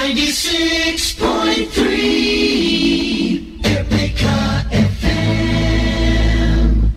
96.3 RPK FM.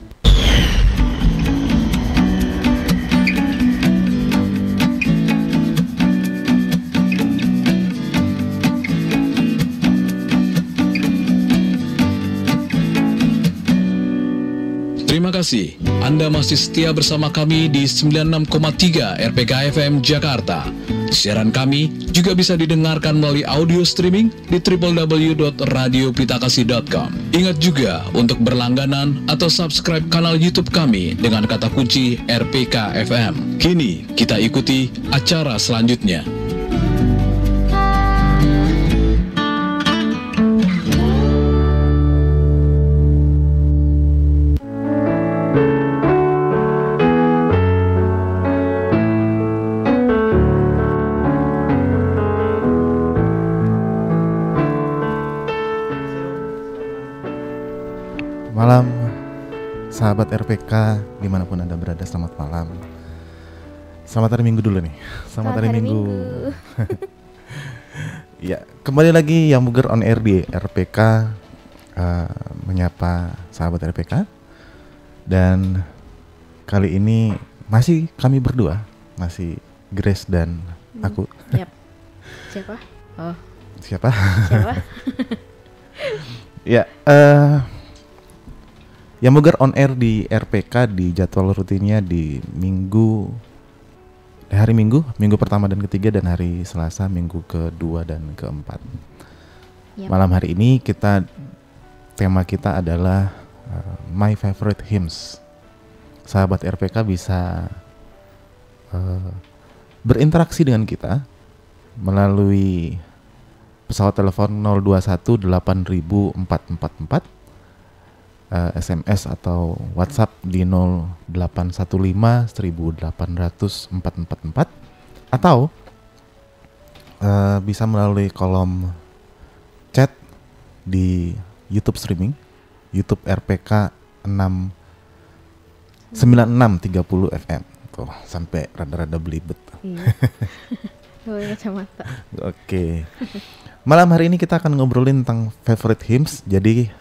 Terima kasih, Anda masih setia bersama kami di 96,3 RPK FM Jakarta. Siaran kami juga bisa didengarkan melalui audio streaming di www.radiopitakasih.com. Ingat juga untuk berlangganan atau subscribe kanal YouTube kami dengan kata kunci RPK FM. Kini kita ikuti acara selanjutnya. Malam sahabat RPK dimanapun Anda berada, selamat malam. Selamat hari Minggu dulu nih. Selamat hari Minggu. Ya, kembali lagi yang Buger on air di RPK, menyapa sahabat RPK. Dan kali ini masih kami berdua, masih Grace dan aku. Yap. Siapa? Oh. Siapa? Ya, yang Buger on air di RPK di jadwal rutinnya di hari Minggu pertama dan ketiga, dan hari Selasa minggu kedua dan keempat. Yep. Malam hari ini tema kita adalah My Favorite Hymns. Sahabat RPK bisa berinteraksi dengan kita melalui pesawat telepon 021 8444, SMS atau WhatsApp di 0815 1800 444, atau bisa melalui kolom chat di YouTube streaming, YouTube RPK 9630 FM. Tuh, sampai rada-rada belibet. Iya. Boleh kacamata. Oke. Malam hari ini kita akan ngobrolin tentang favorite hymns. Jadi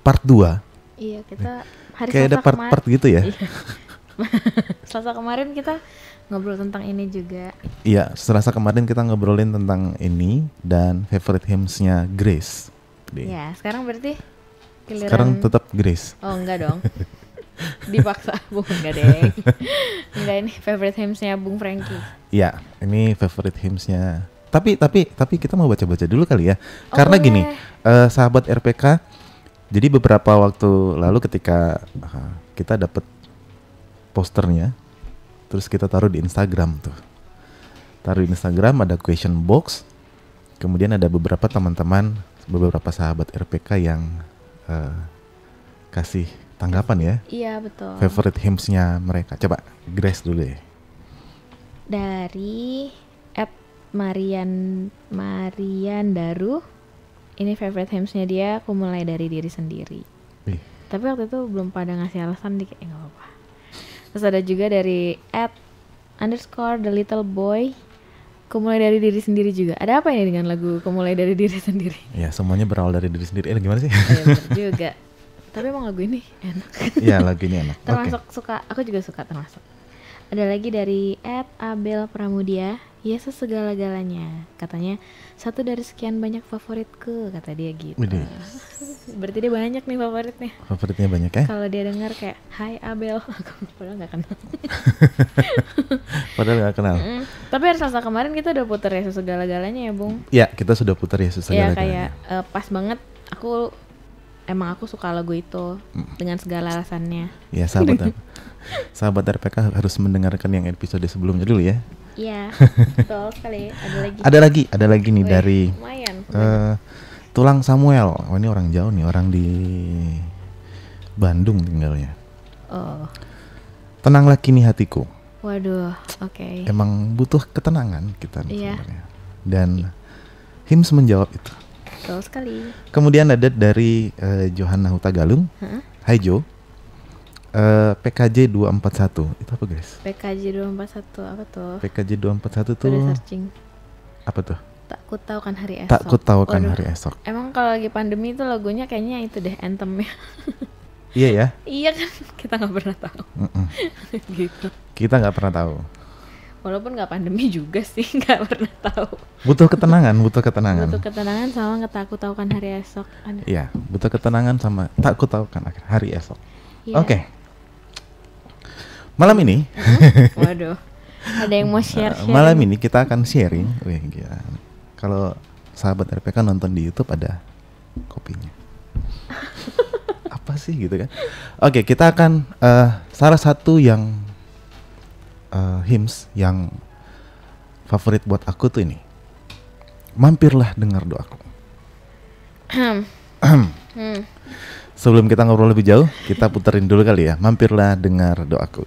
part 2. Iya, kita hari kayak ada Selasa part-part gitu ya. Iya. Selasa kemarin kita ngobrol tentang ini juga. Iya, Selasa kemarin kita ngobrolin tentang ini dan favorite hymns-nya Grace. Ya, sekarang berarti giliran. Sekarang tetap Grace. Oh, enggak dong. Dipaksa, Bung. Enggak deh. Enggak, ini favorite hymns-nya Bung Franky. Iya, ini favorite hymns-nya. Tapi kita mau baca-baca dulu kali ya. Karena boleh. gini, sahabat RPK, jadi beberapa waktu lalu ketika kita dapat posternya, terus kita taruh di Instagram tuh. Taruh di Instagram, ada question box. Kemudian ada beberapa teman-teman, beberapa sahabat RPK yang kasih tanggapan ya. Iya, betul. Favorite hymns-nya mereka. Coba Grace dulu ya. Dari Marian Daru, ini favorite hymns-nya dia, aku mulai dari diri sendiri. Tapi waktu itu belum pada ngasih alasan, kayak nggak apa-apa. Terus ada juga dari @_the_little_boy, aku mulai dari diri sendiri juga. Ada apa ini dengan lagu aku mulai dari diri sendiri? Ya, semuanya berawal dari diri sendiri. Gimana sih? Ya, bener juga. Tapi emang lagu ini enak. Iya, lagu ini enak. Termasuk suka, aku juga suka termasuk. Ada lagi dari @abel pramudia, Yesus segala-galanya. Katanya, satu dari sekian banyak favoritku, kata dia gitu. Widih. Berarti dia banyak nih favoritnya. Favoritnya banyak ya? Kalau dia dengar kayak, Hai Abel, aku padahal gak kenal. Padahal gak kenal. Tapi hari Selasa kemarin kita udah puter Yesus segala-galanya ya, Bung. Ya, kita sudah putar Yesus Iya, segala-galanya. kayak pas banget. Aku suka lagu itu dengan segala alasannya. Ya, sahabat RPK harus mendengarkan yang episode sebelumnya dulu ya. Iya, betul sekali. Ada lagi nih. Wih, dari lumayan. Tulang Samuel. Oh, ini orang jauh nih, orang di Bandung tinggalnya. Oh. Tenanglah kini hatiku. Waduh, oke. Emang butuh ketenangan kita Iya. sebenarnya. Dan hymns menjawab itu. Betul sekali. Kemudian ada dari Johanna Huta Galung. Hai Jo. PKJ 241 itu apa, guys? PKJ 241 apa tuh? PKJ 241 tuh Udah searching. apa tuh? Tak ku tahu kan hari esok. Tak ku tahu kan Waduh. hari esok. Emang kalau lagi pandemi itu lagunya kayaknya itu deh anthemnya. Iya ya. Iya kan, kita nggak pernah tahu. Gitu. Kita nggak pernah tahu. Walaupun nggak pandemi juga sih, nggak pernah tahu. Butuh ketenangan, butuh ketenangan. Butuh ketenangan sama tak ku tahu kan hari esok. Iya, butuh ketenangan sama tak ku tahu kan hari esok. Iya. Oke. Malam ini, Waduh, ada yang mau share? malam ini kita akan sharing. Wih, gila. Kalau sahabat RPK nonton di YouTube ada kopinya. Apa sih gitu kan? Oke, kita akan salah satu yang hymns yang favorit buat aku tuh ini. Mampirlah dengar doaku. Sebelum kita ngobrol lebih jauh, kita puterin dulu kali ya. Mampirlah dengar doaku.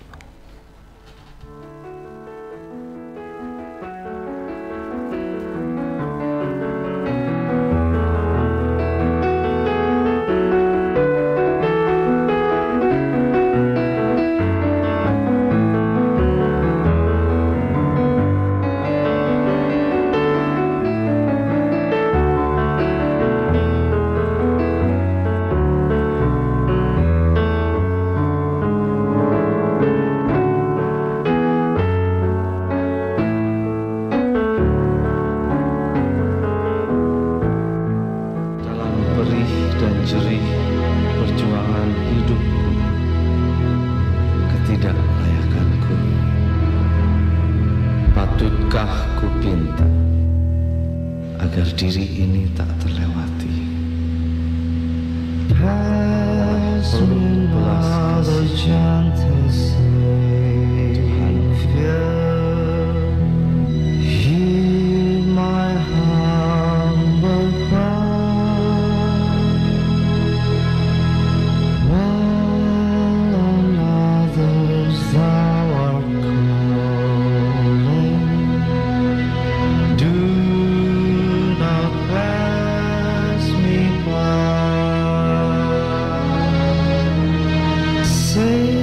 Savior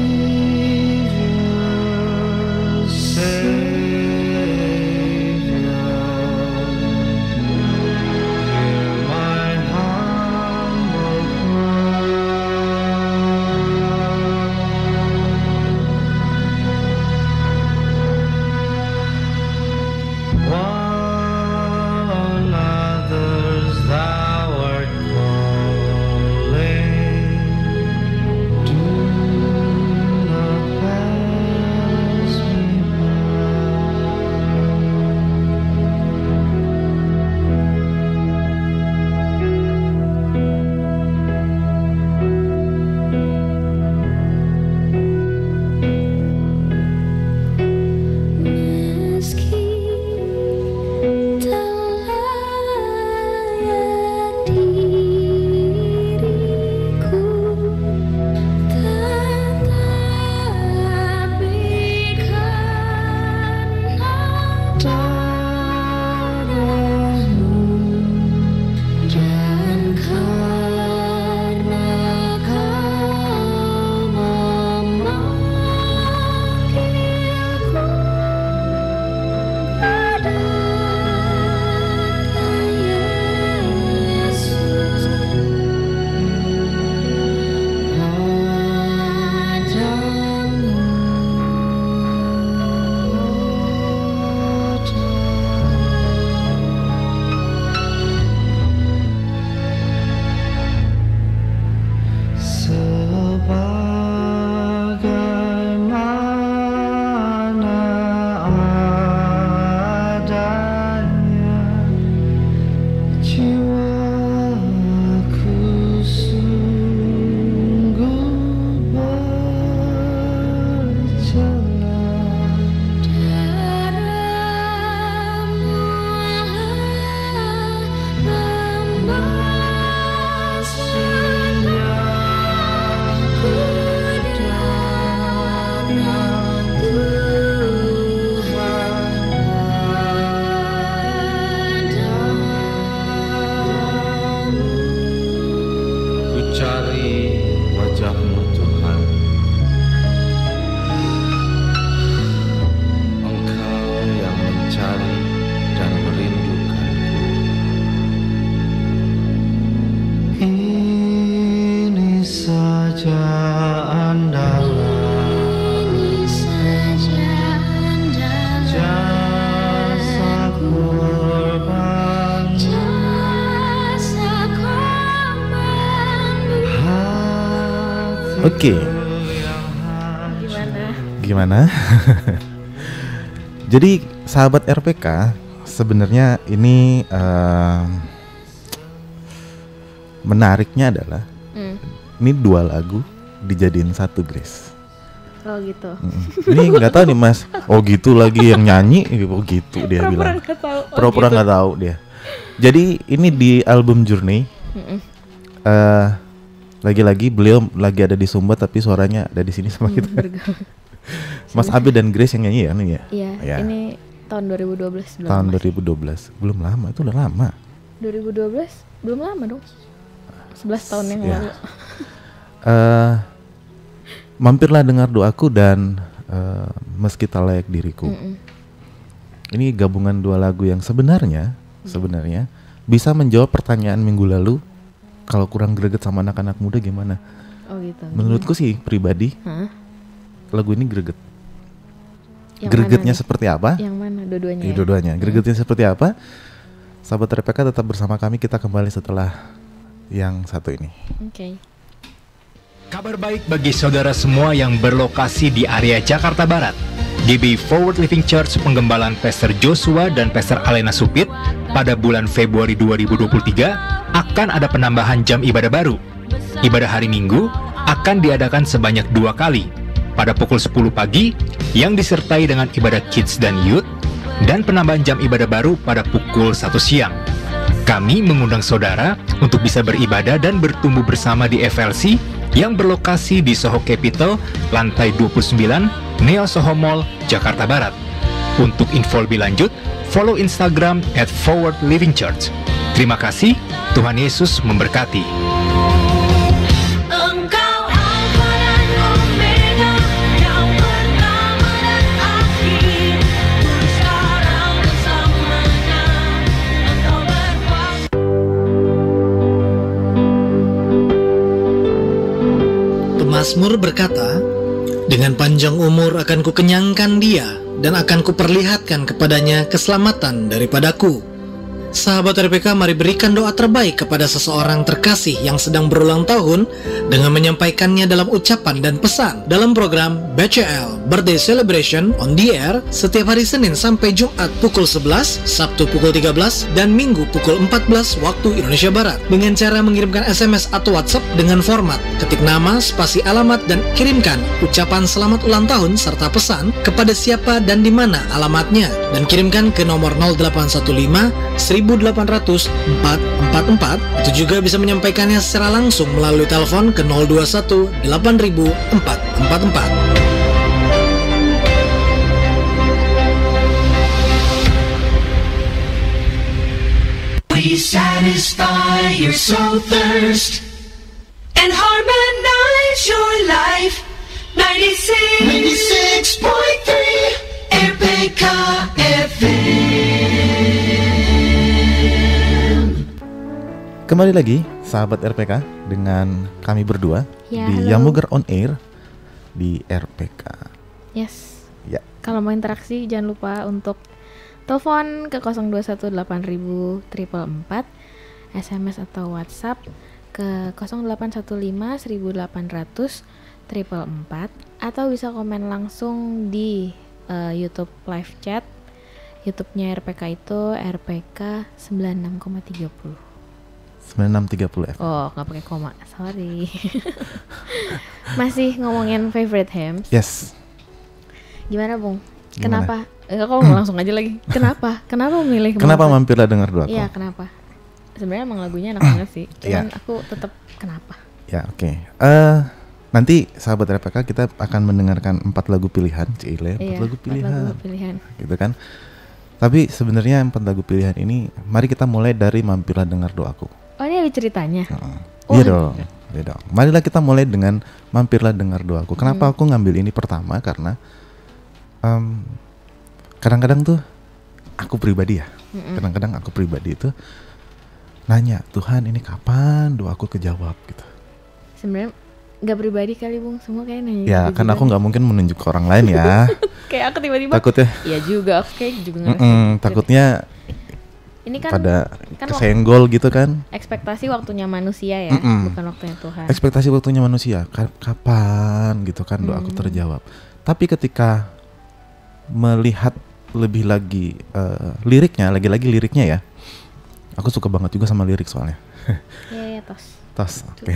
Oke. Gimana? Jadi sahabat RPK, sebenarnya ini menariknya adalah ini 2 lagu dijadiin satu, Grace. Oh gitu. Ini nggak tahu nih Mas. Oh gitu lagi yang nyanyi. Oh gitu dia bilang. Pura-pura nggak tahu dia. Jadi ini di album Journey. Lagi-lagi beliau lagi ada di Sumba tapi suaranya ada di sini sama kita. Mas Abi dan Grace yang nyanyi ya nih ya. Iya. Ya. Ini tahun 2012. Tahun 2012. Belum lama, itu udah lama. 2012 belum lama dong. 11 tahun yang lalu. Mampirlah dengar doaku dan meski tak layak diriku. Ini gabungan 2 lagu yang sebenarnya bisa menjawab pertanyaan minggu lalu. Kalau kurang greget sama anak-anak muda gimana? Oh gitu. Menurutku sih pribadi, lagu ini greget. Yang Gregetnya seperti apa? Yang mana? Dua-duanya. Dua-duanya. Gregetnya seperti apa? Sahabat RPK tetap bersama kami. Kita kembali setelah yang satu ini. Oke. Kabar baik bagi saudara semua yang berlokasi di area Jakarta Barat. GB Forward Living Church Penggembalaan Pastor Joshua dan Pastor Alena Supit pada bulan Februari 2023 akan ada penambahan jam ibadah baru. Ibadah hari Minggu akan diadakan sebanyak 2 kali, pada pukul 10 pagi yang disertai dengan ibadah kids dan youth, dan penambahan jam ibadah baru pada pukul 1 siang. Kami mengundang saudara untuk bisa beribadah dan bertumbuh bersama di FLC yang berlokasi di Soho Capital, lantai 29, Neo Soho Mall, Jakarta Barat. Untuk info lebih lanjut, follow Instagram @forwardlivingchurch. Terima kasih, Tuhan Yesus memberkati. Mazmur berkata, dengan panjang umur akan kukenyangkan dia dan akan kuperlihatkan kepadanya keselamatan daripadaku. Sahabat RPK, mari berikan doa terbaik kepada seseorang terkasih yang sedang berulang tahun dengan menyampaikannya dalam ucapan dan pesan dalam program BCL Birthday Celebration on the Air setiap hari Senin sampai Jumat pukul 11, Sabtu pukul 13, dan Minggu pukul 14 waktu Indonesia Barat dengan cara mengirimkan SMS atau WhatsApp dengan format ketik nama, spasi alamat, dan kirimkan ucapan selamat ulang tahun serta pesan kepada siapa dan di mana alamatnya, dan kirimkan ke nomor 0815 1800 444 atau juga bisa menyampaikannya secara langsung melalui telepon ke 021 8000 444. We satisfy your soul thirst and harmonize your life. 96.3 RPK FM. Kembali lagi sahabat RPK dengan kami berdua ya, di halo. Yamuger On Air di RPK. Yes. Ya. Kalau mau interaksi jangan lupa untuk telepon ke 021800 SMS atau WhatsApp ke 0815 1800 444 atau bisa komen langsung di YouTube live chat. YouTube-nya RPK itu RPK 96,30. 9630 FM. Oh, nggak pakai koma, sorry. Masih ngomongin favorite hymns. Yes. Gimana, Bung? Kenapa? Kok langsung aja lagi? Kenapa? Kenapa memilih? Kenapa mampirlah dengar doaku? Iya, kenapa? Sebenarnya emang lagunya enak banget sih. Cuman aku tetap kenapa? Ya, oke. Nanti sahabat RPK kita akan mendengarkan 4 lagu pilihan, Cile. 4 lagu pilihan. Gitu kan? Tapi sebenarnya 4 lagu pilihan ini, mari kita mulai dari mampirlah dengar doaku. Oh, ini ada ceritanya? Iya dong. Marilah kita mulai dengan mampirlah dengar doaku. Kenapa aku ngambil ini pertama? Karena kadang-kadang tuh aku pribadi ya. Kadang-kadang aku pribadi itu nanya, Tuhan ini kapan doaku kejawab gitu. Sebenarnya nggak pribadi kali, Bung, semua kayak nanya. Ya kan aku nggak mungkin menunjuk ke orang lain ya. Kayak aku tiba-tiba. Takutnya. Iya juga, aku kayak juga ngerasa. Takutnya Ini kan pada kan kesenggol gitu kan. ekspektasi waktunya manusia ya, bukan waktunya Tuhan. Ekspektasi waktunya manusia, kapan gitu kan doaku terjawab. Tapi ketika melihat lebih lagi liriknya, lagi-lagi liriknya ya, aku suka banget juga sama lirik soalnya. Iya, Tos, oke.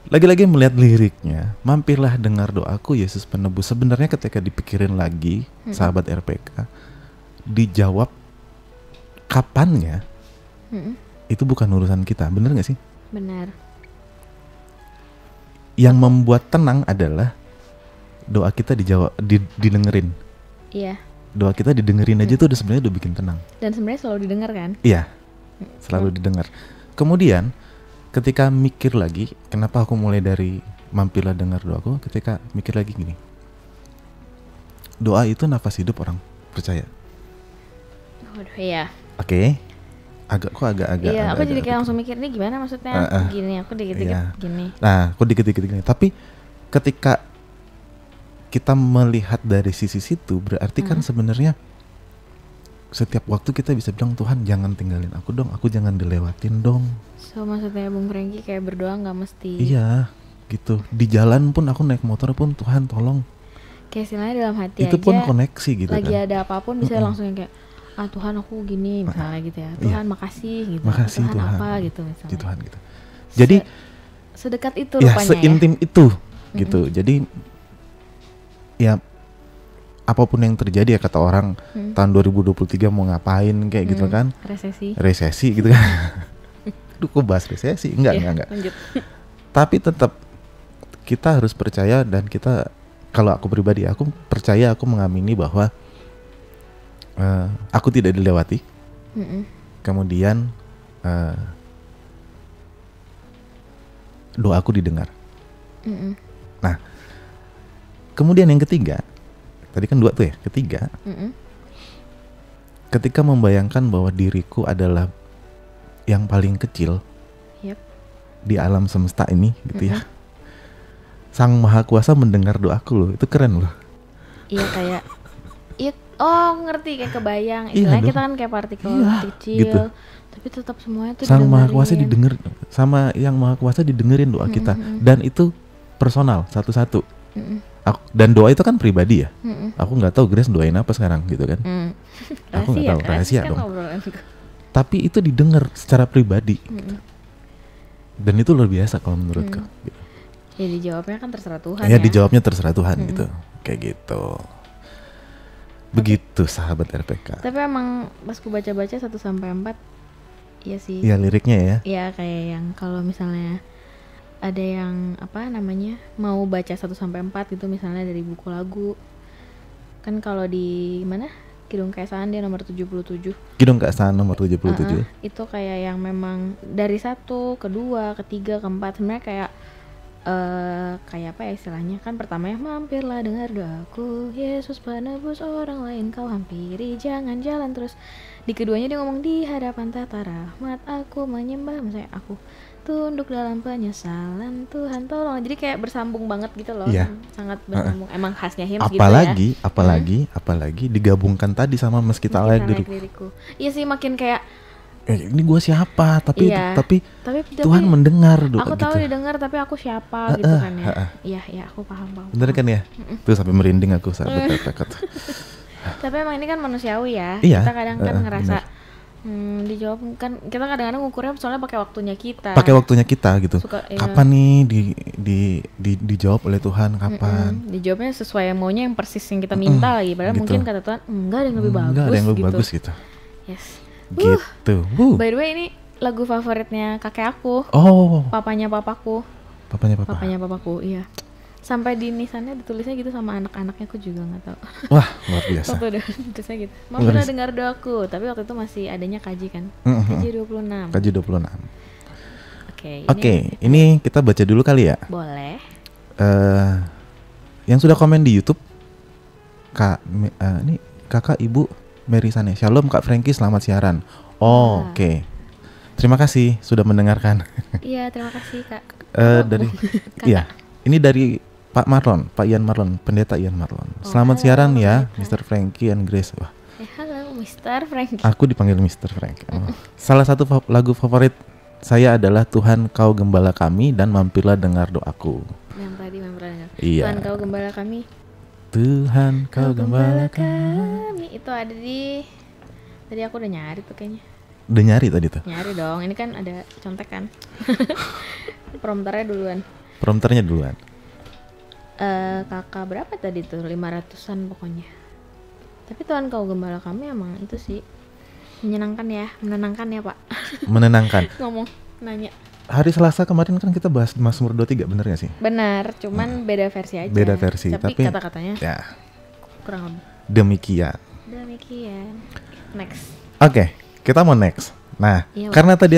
Lagi-lagi melihat liriknya, mampirlah dengar doaku Yesus penebus. Sebenarnya ketika dipikirin lagi, sahabat RPK, dijawab kapannya, itu bukan urusan kita, bener gak sih? Benar. Yang membuat tenang adalah doa kita dijawab, didengerin. Iya. Doa kita didengerin aja tuh sebenarnya udah bikin tenang. Dan sebenarnya selalu didengar kan? Iya, selalu didengar. Kemudian ketika mikir lagi, kenapa aku mulai dari mampirlah dengar doaku? Ketika mikir lagi gini, doa itu nafas hidup orang percaya. Waduh, iya. Oke. Agak. Iya, aku jadi kayak langsung mikir nih gimana maksudnya gini, aku dikit-dikit gini. Nah, aku dikit-dikit gini. Tapi ketika kita melihat dari sisi situ, berarti kan sebenarnya setiap waktu kita bisa bilang, Tuhan jangan tinggalin aku dong, aku jangan dilewatin dong. So maksudnya Bung Franky kayak berdoa nggak mesti. Iya, gitu. Di jalan pun aku naik motor pun Tuhan tolong. Kayak istilahnya dalam hati itu aja. Pun koneksi gitu lagi kan. Ada apapun bisa langsung yang kayak Tuhan aku gini misalnya gitu ya. Tuhan makasih gitu. Makasih Tuhan apa gitu misalnya. Tuhan gitu. Jadi sedekat itu ya, rupanya seintim itu gitu. Jadi ya apapun yang terjadi ya kata orang tahun 2023 mau ngapain kayak gitu kan. Resesi gitu kan. Duh, kok bahas resesi? Enggak. Lanjut. Tapi tetap kita harus percaya, dan kita, kalau aku pribadi, aku percaya, aku mengamini bahwa aku tidak dilewati. Kemudian doaku didengar. Nah, kemudian yang ketiga, tadi kan 2 tuh ya, ketiga, ketika membayangkan bahwa diriku adalah yang paling kecil di alam semesta ini gitu ya. Sang Maha Kuasa mendengar doaku loh, itu keren loh. Iya kayak ngerti, kayak kebayang. Istilahnya kita kan kayak partikel kecil gitu. Tapi tetap semuanya tuh Sang Maha Kuasa didengar, sama Yang Maha Kuasa didengerin doa kita. Dan itu personal, satu-satu. Dan doa itu kan pribadi ya. Aku nggak tahu Grace doain apa sekarang gitu kan. Aku nggak tahu, rahasia dong. Tapi itu didengar secara pribadi gitu. Dan itu luar biasa kalau menurutku gitu. Ya dijawabnya kan terserah Tuhan ya. Dijawabnya terserah Tuhan gitu. Kayak gitu. Begitu sahabat RPK. Tapi emang pas ku baca-baca 1-4, iya sih. Iya liriknya ya. Iya kayak yang kalau misalnya ada yang mau baca 1-4 gitu misalnya dari buku lagu. Kan kalau di mana? Kidung Keesaan dia nomor 77. Kidung Keesaan nomor 77. Itu kayak yang memang dari 1, kedua, ketiga, keempat sebenarnya kayak apa ya istilahnya, kan pertamanya mampirlah dengar doaku Yesus penebus orang lain kau hampiri jangan jalan terus. Di keduanya dia ngomong di hadapan tata rahmat aku menyembah, misalnya aku tunduk dalam penyesalan Tuhan tolong. Jadi kayak bersambung banget gitu loh. Sangat bersambung. Emang khasnya hymns gitu ya. Apalagi digabungkan tadi sama meski tak layak diriku. Iya sih, makin kayak ini gue siapa, tapi Tuhan mendengar doa aku tahu gitu. Didengar tapi aku siapa gitu kan ya. Iya aku paham. Bener kan ya? Tuh sampai merinding aku sahabat RPK tuh. Tapi emang ini kan manusiawi ya. Iya, kita kadang kan ngerasa dijawab kan, kita kadang-kadang ngukurnya soalnya pakai waktunya kita. Gitu. Kapan nih dijawab oleh Tuhan, kapan? Dijawabnya sesuai maunya yang persis yang kita minta lagi. Padahal gitu. Mungkin kata Tuhan enggak ada yang lebih bagus. Enggak ada yang lebih bagus gitu. Yes. Gitu. By the way ini lagu favoritnya kakek aku. Papanya papaku, iya. Sampai di nisannya ditulisnya gitu sama anak-anaknya, aku juga nggak tahu. Wah, luar biasa. Waktu udah tulisnya gitu. Mau pernah dengar doaku, tapi waktu itu masih adanya Kaji kan. Kaji 26. Oke, ini kita baca dulu kali ya. Boleh. Yang sudah komen di YouTube, ini kakak ibu Mary Sane. Shalom Kak Franky, selamat siaran. Oke. Terima kasih sudah mendengarkan. Iya, terima kasih Kak. Ini dari Pak Ian Marlon, Pendeta Ian Marlon. Selamat siaran ya, Mr. Franky and Grace. Wah. Halo Mr. Frank. Aku dipanggil Mr. Frank. Oh. Salah satu lagu favorit saya adalah Tuhan Kau Gembala Kami dan Mampirlah Dengar Doaku. Yang tadi mampirlah dengar. Iya. Tuhan Kau Gembala Kami. Tuhan Kau Gembala Kami. Itu ada di. Tadi aku udah nyari tuh kayaknya. Udah nyari tadi tuh. Nyari dong. Ini kan ada contekan. Prompternya duluan. Prompternya duluan. Kakak berapa tadi tuh? 500-an pokoknya. Tapi Tuhan Kau Gembala Kami emang itu sih menyenangkan ya, menenangkan ya Pak. Menenangkan. Ngomong, nanya. Hari Selasa kemarin kan kita bahas Mazmur 23, bener gak sih? Benar, cuman beda versi aja. Beda versi, tapi kata-katanya ya kurang lebih. demikian. Demikian. Next. Oke, kita mau next. Nah, Iya, karena tadi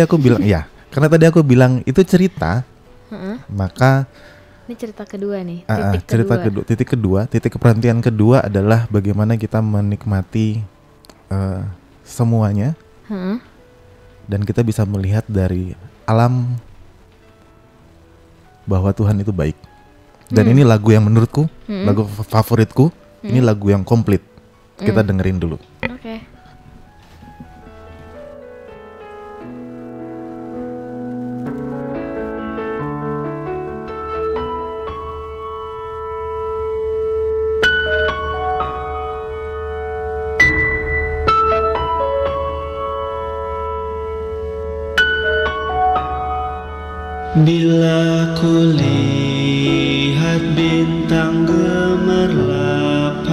aku bilang itu cerita, maka Ini cerita kedua nih. titik keperhatian kedua adalah bagaimana kita menikmati semuanya, dan kita bisa melihat dari alam bahwa Tuhan itu baik. Dan ini lagu yang menurutku, lagu favoritku, ini lagu yang komplit. Kita dengerin dulu. Oke. Bila ku lihat bintang gemerlapan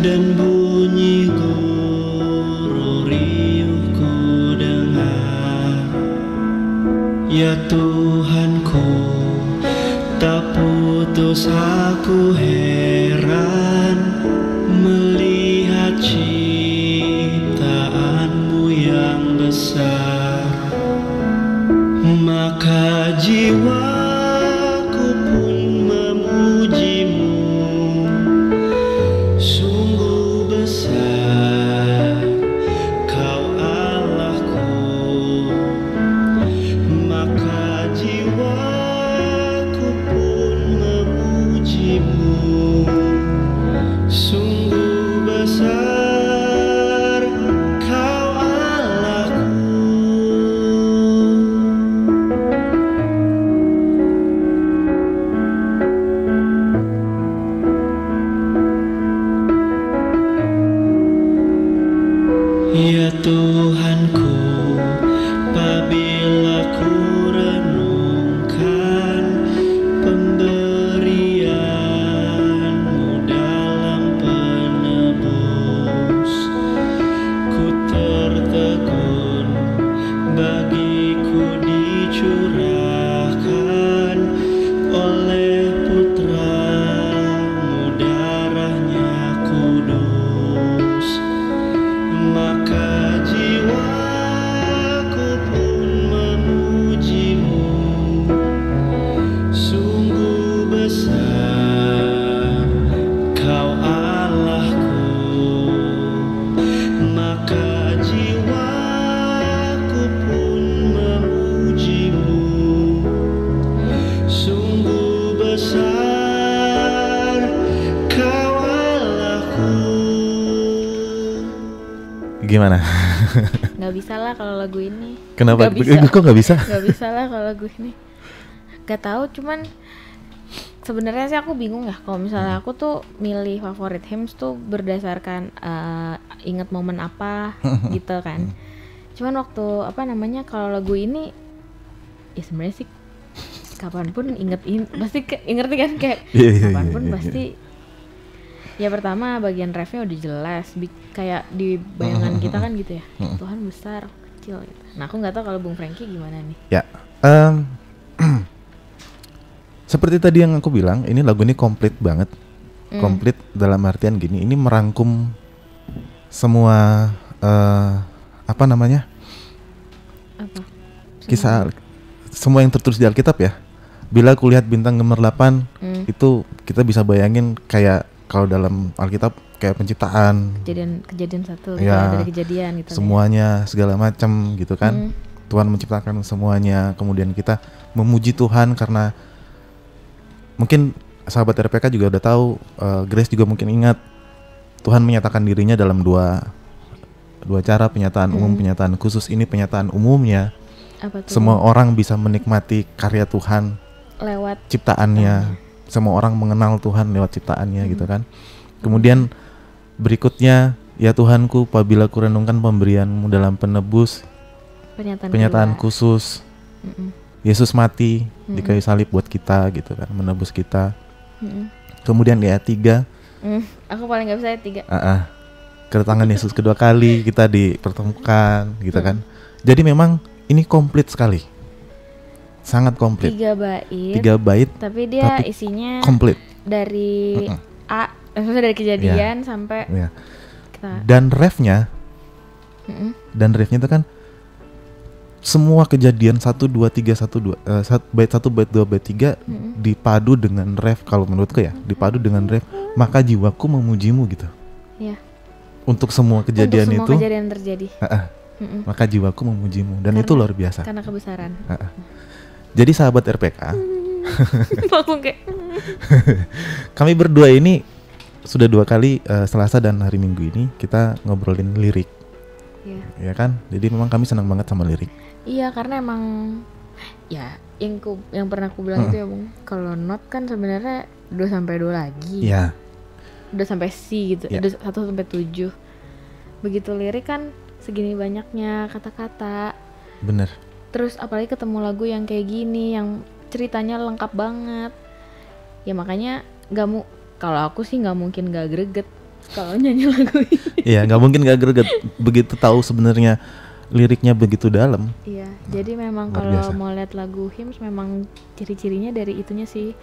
dan bunyi guru riuh ku dengar, ya Tuhanku, tak putus aku heran melihat ciptaanmu yang besar. Maka jiwaku pun memujimu, sungguh besar Kau Allahku. Maka jiwaku pun memujimu, sungguh besar Kau Allahku. Ya Tuhanku, apabila ku renungkan pemberian-Mu dalam penebus, ku tertegun bagiku dicurahkan oleh Putra-Mu darahnya kudus. Maka jiwaku pun memujimu, sungguh besar Kau Allahku. Maka jiwaku pun memujimu, sungguh besar Kau Allahku. Gimana? Nggak bisa lah kalau lagu ini. Kenapa? Nggak bisa. Kok nggak bisa? Nggak bisa lah kalau lagu ini. Gak tahu, cuman sebenarnya sih aku bingung ya kalau misalnya aku tuh milih favorit hymns tuh berdasarkan inget momen apa gitu kan. Cuman waktu kalau lagu ini ya sebenarnya sih kapanpun pasti inget kan kayak kapanpun pasti. Ya pertama bagian refnya udah jelas, kayak di bayangan kita kan gitu ya. Tuhan besar, kecil gitu. Nah aku nggak tahu kalau Bung Franky gimana nih. Ya, seperti tadi yang aku bilang, ini lagu ini komplit banget. Komplit dalam artian gini, ini merangkum semua kisah, semua yang tertulis di Alkitab ya. Bila aku lihat bintang gemerlapan, itu kita bisa bayangin kayak kalau dalam Alkitab kayak penciptaan, kejadian satu ya, dari kejadian gitu. Semuanya segala macam gitu kan. Tuhan menciptakan semuanya, kemudian kita memuji Tuhan karena mungkin sahabat RPK juga udah tahu, Grace juga mungkin ingat Tuhan menyatakan dirinya dalam dua cara, penyataan umum, penyataan khusus. Ini penyataan umumnya. Apa tuh? Semua orang bisa menikmati karya Tuhan lewat ciptaannya. Semua orang mengenal Tuhan lewat ciptaannya gitu kan. Kemudian berikutnya, ya Tuhanku, apabila kurenungkan pemberian-Mu dalam penebus, penyataan khusus. Yesus mati di kayu salib buat kita gitu kan, menebus kita. Kemudian di ayat 3, aku paling gak bisa ayat 3. kedatangan Yesus kedua kali, kita dipertemukan gitu kan. Jadi memang ini komplit sekali, sangat komplit. 3 bait. Tapi dia isinya komplit dari A, maksudnya dari kejadian sampai kita. Dan refnya itu kan semua kejadian 1, 2, 3, 1, 2 bait 1, bait 2, bait 3 dipadu dengan ref, kalau menurutku ya, dipadu dengan ref, maka jiwaku memuji-Mu gitu. Iya. Untuk semua kejadian itu kejadian terjadi. Maka jiwaku memuji-Mu, dan itu luar biasa. Karena kebesaran. Jadi sahabat RPK, kayak kami berdua ini sudah 2 kali, Selasa dan hari Minggu ini kita ngobrolin lirik. Ya kan? Jadi memang kami senang banget sama lirik. Iya, karena emang ya yang pernah aku bilang itu ya, Bung. Kalau not kan sebenarnya 2-2 lagi. Iya. Udah sampai C gitu. 1-7. Begitu lirik kan segini banyaknya kata-kata. Bener. Terus apalagi ketemu lagu yang kayak gini, yang ceritanya lengkap banget. Ya makanya kalau aku sih nggak mungkin nggak greget kalau nyanyi lagu ini. Iya, nggak mungkin nggak greget begitu tahu sebenarnya liriknya begitu dalam. Iya, jadi memang kalau mau lihat lagu hymns memang ciri-cirinya dari itunya sih.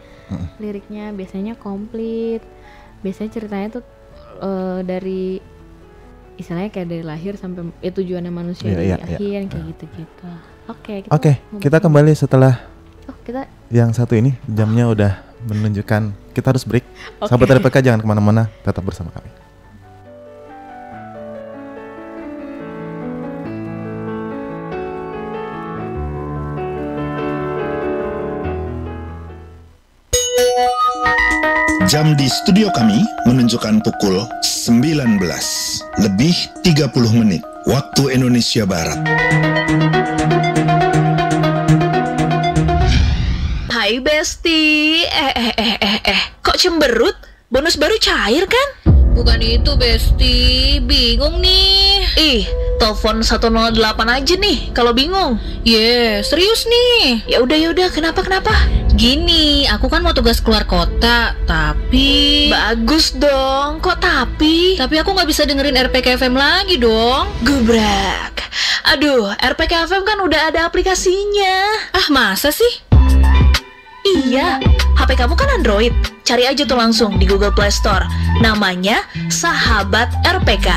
Liriknya biasanya komplit. Biasanya ceritanya tuh dari istilahnya kayak dari lahir sampai tujuannya manusia di akhir kayak gitu-gitu. Oke, kita kembali setelah kita yang satu ini, jamnya udah menunjukkan kita harus break. Sahabat RPK jangan kemana-mana, tetap bersama kami. Jam di studio kami menunjukkan pukul 19 lebih 30 menit waktu Indonesia Barat. Hai Besti, kok cemberut? Bonus baru cair kan? Bukan itu Besti, bingung nih. Ih, telepon 108 aja nih kalau bingung. Serius nih. Ya udah, kenapa? Gini, aku kan mau tugas keluar kota, tapi bagus dong. Kok tapi? Tapi aku nggak bisa dengerin RPK FM lagi dong. Gubrak. Aduh, RPK FM kan udah ada aplikasinya. Ah, masa sih? Iya, HP kamu kan Android. Cari aja tuh langsung di Google Play Store. Namanya Sahabat RPK.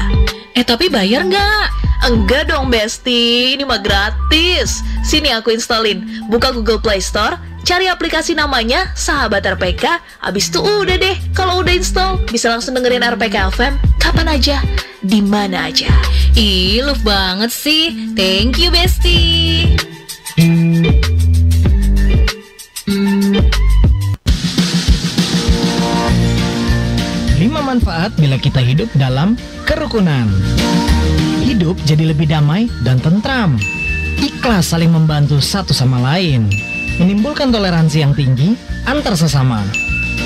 Tapi bayar nggak? Enggak dong Besti, ini mah gratis. Sini aku installin. Buka Google Play Store, cari aplikasi namanya Sahabat RPK. Abis itu udah deh, kalau udah install bisa langsung dengerin RPK FM kapan aja, di mana aja. Ih, love banget sih. Thank you Besti. 5 manfaat bila kita hidup dalam kerukunan. Hidup jadi lebih damai dan tentram. Ikhlas saling membantu satu sama lain. Menimbulkan toleransi yang tinggi antar sesama.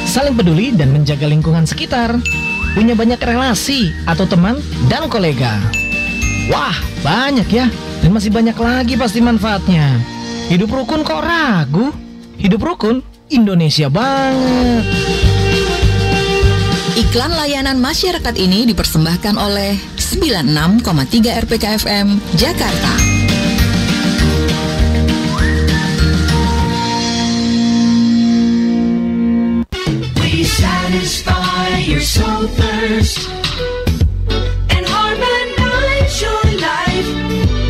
Saling peduli dan menjaga lingkungan sekitar. Punya banyak relasi atau teman dan kolega. Wah, banyak ya. Dan masih banyak lagi pasti manfaatnya. Hidup rukun kok ragu? Hidup rukun Indonesia banget. Iklan layanan masyarakat ini dipersembahkan oleh 96,3 RPK FM Jakarta. We satisfy your soul thirst and harmonize your life.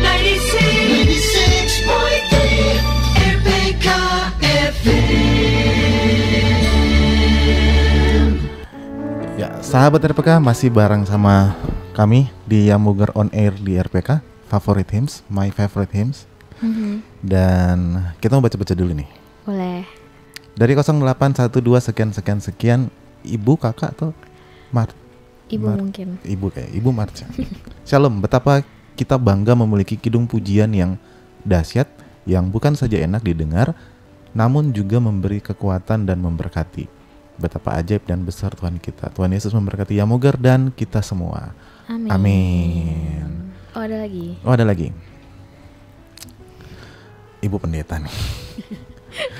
96.3 RPK FM. Ya, sahabat RPK masih bareng sama kami di Yamuger On Air di RPK Favorite Hymns, My Favorite Hymns. Dan kita mau baca-baca dulu nih. Boleh. Dari 0812 sekian, Ibu, kakak atau Ibu mungkin. Ibu Marcia. Shalom, betapa kita bangga memiliki kidung pujian yang dahsyat, yang bukan saja enak didengar, namun juga memberi kekuatan dan memberkati. Betapa ajaib dan besar Tuhan kita. Tuhan Yesus memberkati Yamoger dan kita semua. Amin. Amin. Oh, ada lagi. Ada lagi. Ibu Pendeta nih.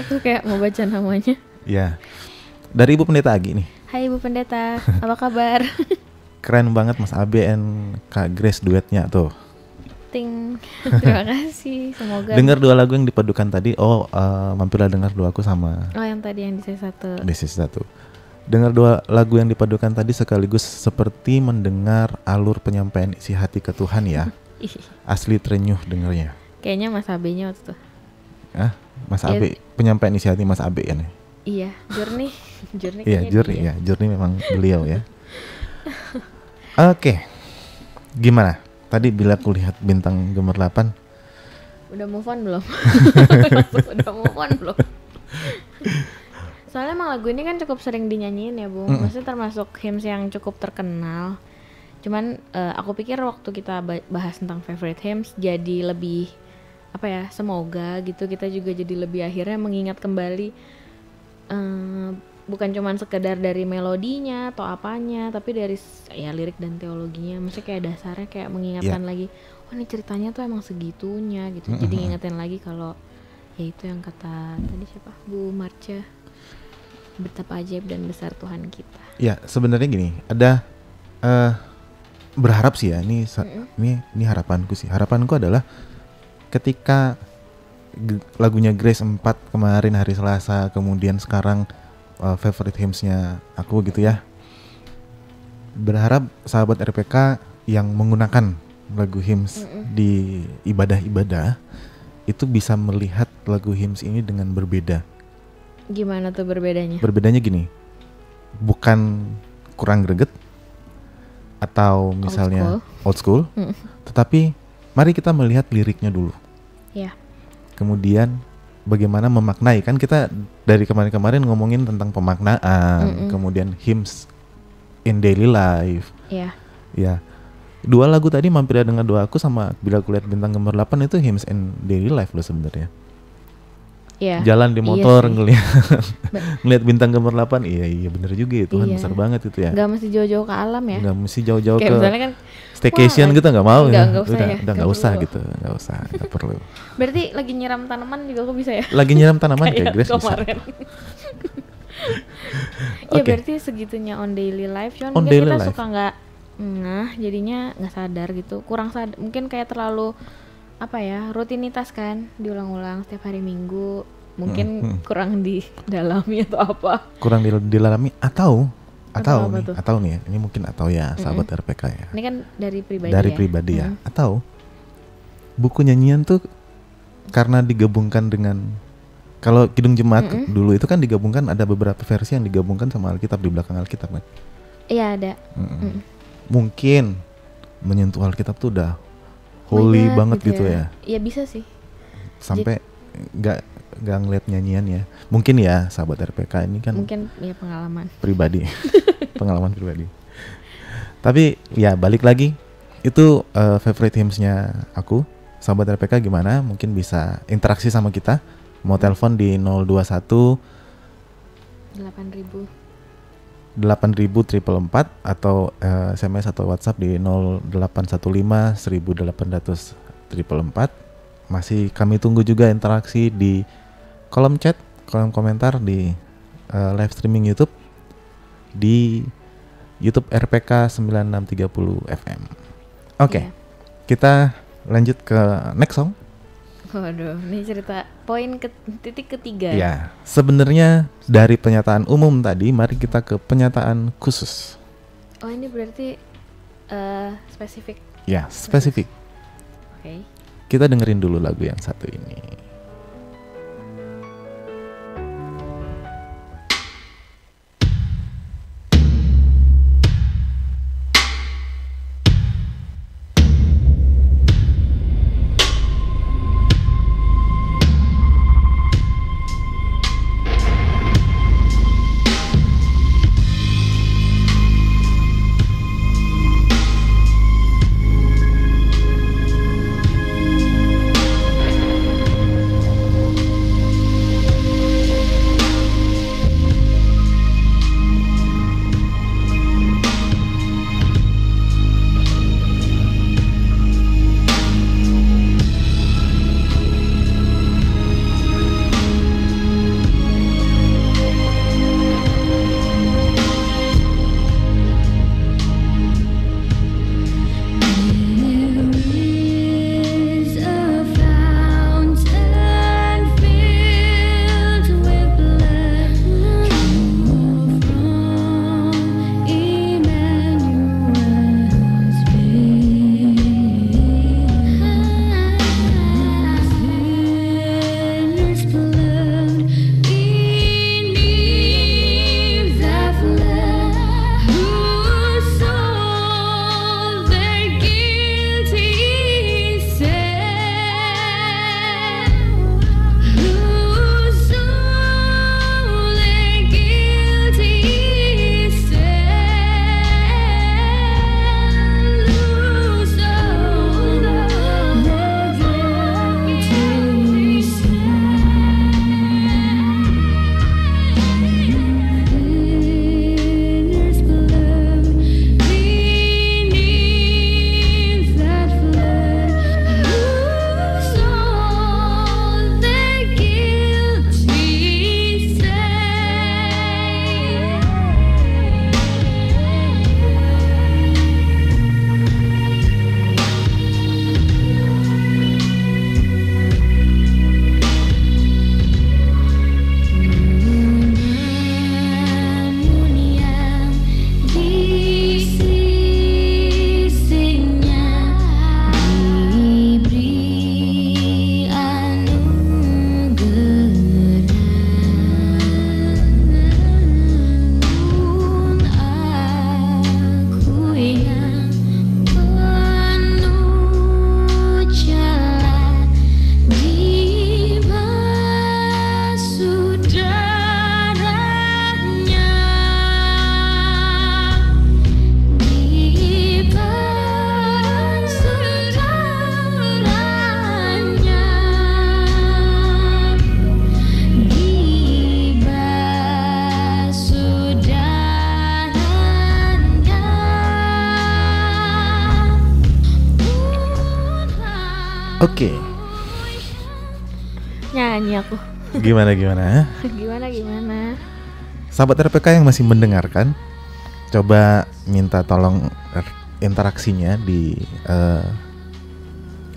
Aku kayak mau baca namanya. Ya. Dari Ibu Pendeta Agi nih. Hai Ibu Pendeta, apa kabar? Keren banget Mas Abe and Kak Grace duetnya tuh. Ting. Terima kasih. Semoga dengar 2 lagu yang dipadukan tadi. Mampirlah dengar doaku sama. Oh, yang tadi yang di sesi 1. Di sesi 1. Dengar 2 lagu yang dipadukan tadi sekaligus seperti mendengar alur penyampaian isi hati ke Tuhan ya. Asli terenyuh dengarnya. Kayaknya Mas Abe-nya waktu itu. Mas Abe, penyampaian isi hati Mas Abe ya nih. Iya, Journey. Iya, Journey memang beliau ya. Oke. Gimana? Tadi bila aku lihat bintang gemerlapan. Udah move on belum? Udah move on belum? Soalnya emang lagu ini kan cukup sering dinyanyiin ya, Bu. Maksudnya termasuk hymns yang cukup terkenal. Cuman aku pikir waktu kita bahas tentang favorite hymns jadi lebih semoga gitu kita juga jadi lebih akhirnya mengingat kembali bukan cuman sekedar dari melodinya atau apanya, tapi dari lirik dan teologinya. Maksudnya kayak dasarnya kayak mengingatkan lagi, oh ini ceritanya tuh emang segitunya gitu. Jadi ngingetin lagi kalau ya itu yang kata tadi siapa, Bu Marcia, betapa ajaib dan besar Tuhan kita. Ya sebenarnya gini, ada berharap sih ya, ini harapanku sih. Harapanku adalah ketika lagunya Grace 4 kemarin hari Selasa, kemudian sekarang favorite hymns-nya aku gitu ya. Berharap sahabat RPK yang menggunakan lagu hymns di ibadah-ibadah itu bisa melihat lagu hymns ini dengan berbeda. Gimana tuh berbedanya? Berbedanya gini, bukan kurang greget atau misalnya old school, tetapi mari kita melihat liriknya dulu. Ya. Kemudian bagaimana memaknai, kan kita dari kemarin-kamarin ngomongin tentang pemaknaan, kemudian hymns in daily life. Iya. Ya. 2 lagu tadi Mampir Dengar Doaku sama Bila Kulihat Bintang Gemerlapan itu hymns in daily life loh sebenarnya. Iya. Jalan di motor ngelihat bintang gemerlapan, iya bener juga ya, Tuhan besar banget itu ya. Gak mesti jauh-jauh ke alam ya. Gak mesti jauh-jauh ke kan, staycation gitu, gak mau ya. Udah gak usah perlu. gitu, gak perlu. Berarti lagi nyiram tanaman juga aku bisa ya? Lagi nyiram tanaman kayak Grace bisa. Iya berarti segitunya on daily life, cuman mungkin kita suka gak jadinya gak sadar gitu, kurang sadar, mungkin kayak terlalu rutinitas kan, diulang-ulang setiap hari Minggu, mungkin kurang didalami atau apa? Kurang didalami atau nih, ini mungkin atau ya sahabat RPK ya. Ini kan dari pribadi. Dari pribadi ya. Atau buku nyanyian tuh karena digabungkan dengan, kalau Kidung Jemaat dulu itu kan digabungkan, ada beberapa versi yang digabungkan sama Alkitab di belakang Alkitab kan? Iya ada. Mungkin menyentuh Alkitab tuh udah holy banget gitu ya. Iya bisa sih. Sampai nggak ngeliat nyanyian ya. Mungkin ya sahabat RPK ini kan. Mungkin ya pengalaman pribadi. Pengalaman pribadi. Tapi ya balik lagi, itu favorite hymns-nya aku. Sahabat RPK gimana? Mungkin bisa interaksi sama kita. Mau telepon di 021 8.444 atau SMS atau WhatsApp di 0815 1800 444. Masih kami tunggu juga interaksi di kolom chat, kolom komentar di live streaming YouTube di YouTube RPK 9630 FM. Oke. Kita lanjut ke next song. Waduh, ini cerita poin titik ketiga. Ya, sebenarnya dari pernyataan umum tadi, mari kita ke pernyataan khusus. Oh, ini berarti spesifik. Ya, spesifik. Oke. Kita dengerin dulu lagu yang satu ini. Oke. Nyanyi aku. Gimana? Gimana? Sahabat RPK yang masih mendengarkan, coba minta tolong interaksinya di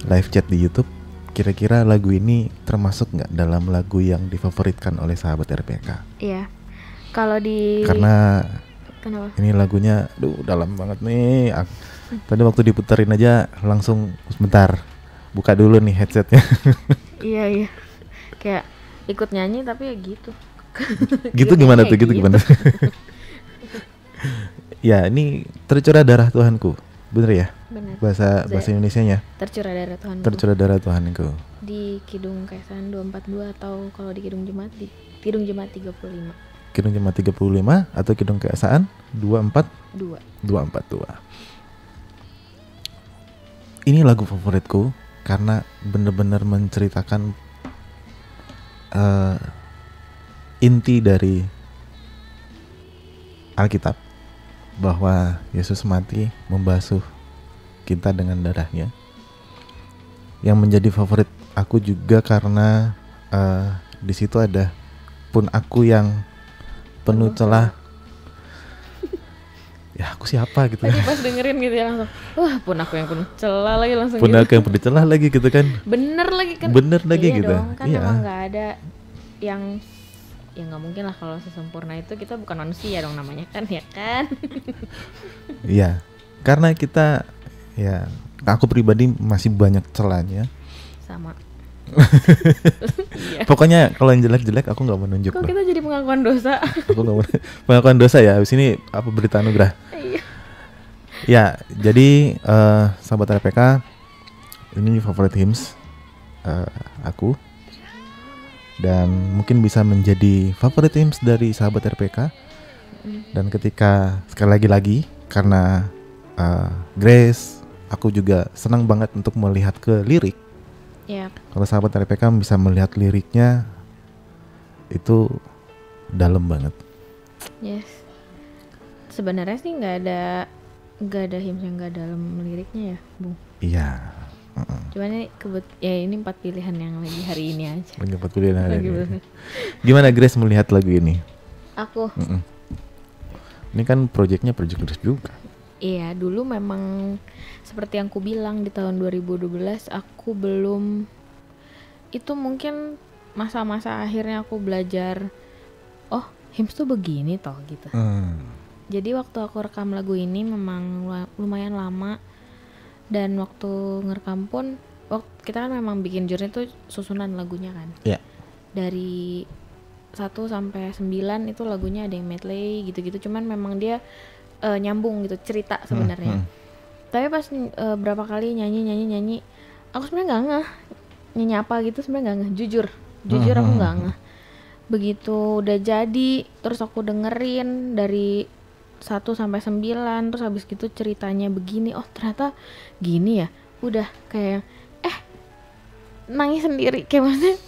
live chat di YouTube. Kira-kira lagu ini termasuk nggak dalam lagu yang difavoritkan oleh sahabat RPK? Iya. Kalau di Kenapa? Ini lagunya, dalam banget nih. Tadi waktu diputerin aja langsung sebentar. Buka dulu nih headsetnya. Iya. Kayak ikut nyanyi tapi ya gitu. Gitu gimana tuh? Gitu gimana? Ya, ini tercurah darah Tuhanku. Bener ya? Bener. Bahasa Indonesianya. Tercurah darah Tuhanku. Tercurah darah Tuhanku. Di Kidung Kesan 242 atau kalau di Kidung Jemaat di Kidung Jemaat 35. Kidung Jemaat 35 atau Kidung Keesaan 242. Ini lagu favoritku karena bener-bener menceritakan inti dari Alkitab, bahwa Yesus mati membasuh kita dengan darahnya. Yang menjadi favorit aku juga karena di situ ada pun aku yang penuh celah. Ya aku siapa gitu. Tadi pas dengerin gitu ya langsung, wah pun aku yang penuh celah lagi langsung. Pun aku yang penuh celah lagi gitu kan. Bener lagi kan. Bener lagi iya gitu. Dong, kan iya. emang nggak ada yang ya nggak mungkin lah kalau sesempurna itu, kita bukan manusia dong namanya kan, ya kan. Iya, karena kita ya, aku pribadi masih banyak celahnya. Sama. Pokoknya kalau yang jelek-jelek aku nggak menunjuk. Kok kita jadi pengakuan dosa? Aku nggak pengakuan dosa ya. Abis ini apa berita anugerah? Iya. Ya, jadi sahabat RPK, ini favorit hymns aku. Dan mungkin bisa menjadi favorit hymns dari sahabat RPK. Dan ketika sekali lagi karena Grace, aku juga senang banget untuk melihat ke lirik. Kalau sahabat RPK bisa melihat liriknya, itu dalam banget. Yes. Sebenarnya sih nggak ada hymns yang nggak dalam liriknya ya, Bung. Iya. Cuman ini ini 4 pilihan yang lagi hari ini aja. Lagi 4 pilihan hari ini. Gimana Grace melihat lagu ini? Aku. Ini kan project Grace juga. Iya, dulu memang seperti yang ku bilang di tahun 2012 aku belum, itu mungkin masa-masa akhirnya aku belajar, oh hymns tuh begini toh gitu. Jadi waktu aku rekam lagu ini memang lumayan lama. Dan waktu ngerekam pun, kita kan memang bikin journey tuh susunan lagunya kan. Iya. Dari 1 sampai 9 itu lagunya ada yang medley gitu-gitu. Cuman memang dia nyambung gitu cerita sebenarnya. Tapi pas berapa kali nyanyi, aku sebenarnya nggak ngeh nyanyi apa gitu, sebenarnya nggak ngeh. Jujur aku nggak ngeh. Begitu udah jadi, terus aku dengerin dari 1 sampai 9, terus habis gitu ceritanya begini, oh ternyata gini ya, udah kayak nangis sendiri kayak maksudnya.